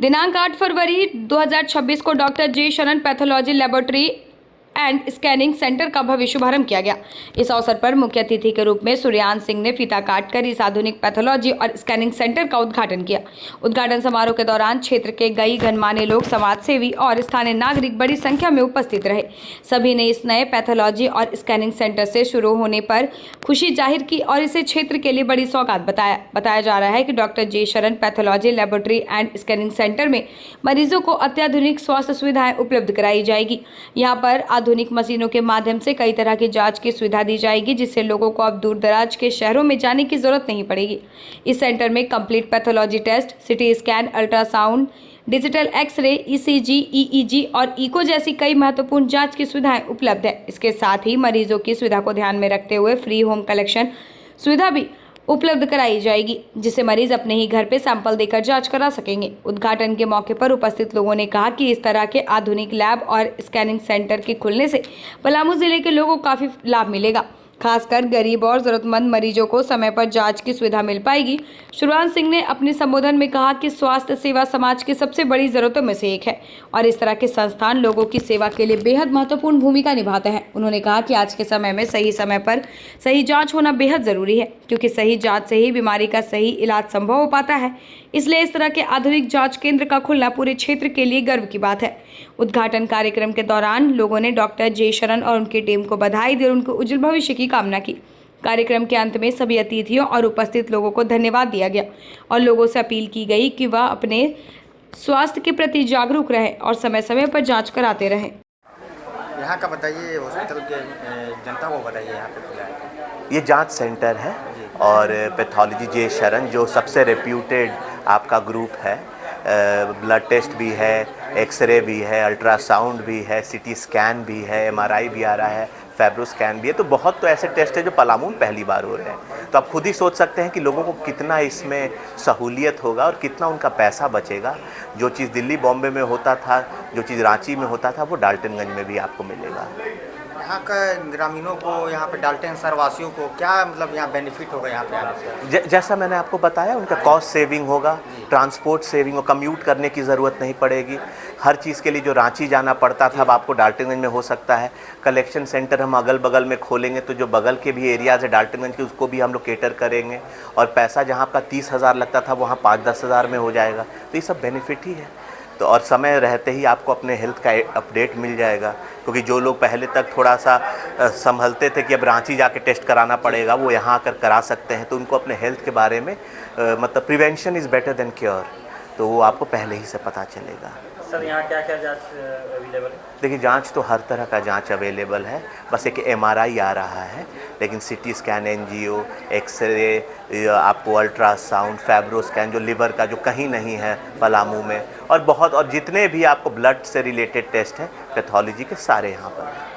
दिनांक 8 फरवरी 2026 को डॉक्टर जे शरण pathology laboratory and scanning centre का भव्य शुभारंभ किया गया। इस अवसर पर मुख्य अतिथि के रूप में सूर्यान सिंह ने फीता काटकर इस आधुनिक पैथोलॉजी और स्कैनिंग सेंटर का उद्घाटन किया। उद्घाटन समारोह के दौरान क्षेत्र के कई गणमान्य लोग, समाजसेवी और स्थानीय नागरिक बड़ी संख्या में उपस्थित रहे। सभी ने इस नए पैथोलॉजी और स्कैनिंग सेंटर से शुरू होने पर खुशी जाहिर की और इसे क्षेत्र के लिए बड़ी सौगात बताया जा रहा है कि डॉक्टर जे शरण pathology laboratory and scanning centre में मरीजों को अत्याधुनिक स्वास्थ्य सुविधाएं उपलब्ध कराई जाएगी। यहाँ पर आधुनिक मशीनों के माध्यम से कई तरह की जांच की सुविधा दी जाएगी, जिससे लोगों को अब दूर दराज के शहरों में जाने की जरूरत नहीं पड़ेगी। इस सेंटर में complete pathology test, CT scan, ultrasound, digital x ray, ECG, EEG और इको जैसी कई महत्वपूर्ण जांच की सुविधाएं उपलब्ध है। इसके साथ ही मरीजों की सुविधा को ध्यान में रखते हुए फ्री होम कलेक्शन सुविधा भी उपलब्ध कराई जाएगी, जिससे मरीज अपने ही घर पे सैंपल देकर जांच करा सकेंगे। उद्घाटन के मौके पर उपस्थित लोगों ने कहा कि इस तरह के आधुनिक लैब और स्कैनिंग सेंटर के खुलने से पलामू जिले के लोगों को काफी लाभ मिलेगा। खासकर गरीब और जरूरतमंद मरीजों को समय पर जांच की सुविधा मिल पाएगी। सूर्यान सिंह ने अपने संबोधन में कहा कि स्वास्थ्य सेवा समाज की सबसे बड़ी जरूरतों में से एक है और इस तरह के संस्थान लोगों की सेवा के लिए बेहद महत्वपूर्ण भूमिका निभाते हैं। उन्होंने कहा कि आज के समय में सही समय पर सही जाँच होना बेहद जरूरी है, क्योंकि सही जाँच से ही बीमारी का सही इलाज संभव हो पाता है। इसलिए इस तरह के आधुनिक जांच केंद्र का खुलना पूरे क्षेत्र के लिए गर्व की बात है। उद्घाटन कार्यक्रम के दौरान लोगों ने डॉक्टर जे शरण और उनकी टीम को बधाई दी और उनके उज्जवल भविष्य की कामना की। कार्यक्रम के अंत में सभी अतिथियों और उपस्थित लोगों को धन्यवाद दिया गया और लोगों से अपील की गई कि वह अपने स्वास्थ्य के प्रति जागरूक रहे और समय समय पर जाँच कराते रहे। यहाँ का बताइए, हॉस्पिटल के जनता को बताइए यहाँ पे खुला है। ये जांच सेंटर है और पैथोलॉजी जे शरण जो सबसे रेप्यूटेड आपका ग्रुप है। ब्लड टेस्ट भी है, एक्सरे भी है, अल्ट्रासाउंड भी है, सिटी स्कैन भी है, एमआरआई भी आ रहा है, फैब्रो स्कैन भी है। तो बहुत तो ऐसे टेस्ट है जो पलामू में पहली बार हो रहे हैं। तो आप खुद ही सोच सकते हैं कि लोगों को कितना इसमें सहूलियत होगा और कितना उनका पैसा बचेगा। जो चीज़ दिल्ली बॉम्बे में होता था, जो चीज़ रांची में होता था, वो डाल्टनगंज में भी आपको मिलेगा। यहाँ का ग्रामीणों को, यहाँ पे डाल्टन शहरवासियों को क्या मतलब यहाँ बेनिफिट होगा यहाँ पे आने से? जैसा मैंने आपको बताया, उनका कॉस्ट सेविंग होगा, ट्रांसपोर्ट सेविंग हो, कम्यूट करने की ज़रूरत नहीं पड़ेगी। हर चीज़ के लिए जो रांची जाना पड़ता था अब आपको डाल्टनगंज में हो सकता है। कलेक्शन सेंटर हम अगल बगल में खोलेंगे तो जो बगल के भी एरियाज़ है डाल्टनगंज के, उसको भी हम लोग केटर करेंगे और पैसा जहाँ आपका 30,000 लगता था वहाँ 5-10 हज़ार में हो जाएगा। तो ये सब बेनिफिट ही है। तो और समय रहते ही आपको अपने हेल्थ का अपडेट मिल जाएगा, क्योंकि जो लोग पहले तक थोड़ा सा संभलते थे कि अब रांची जाके टेस्ट कराना पड़ेगा, वो यहाँ आकर करा सकते हैं। तो उनको अपने हेल्थ के बारे में मतलब prevention is better than cure, तो वो आपको पहले ही से पता चलेगा। सर यहाँ क्या क्या जांच अवेलेबल है? देखिए, जांच तो हर तरह का जांच अवेलेबल है, बस एक एमआरआई आ रहा है, लेकिन सिटी स्कैन, एनजीओ, एक्सरे, आपको अल्ट्रासाउंड, फैब्रो स्कैन जो लिवर का जो कहीं नहीं है पलामू में, और बहुत और जितने भी आपको ब्लड से रिलेटेड टेस्ट हैं पैथोलॉजी के सारे यहाँ पर हैं।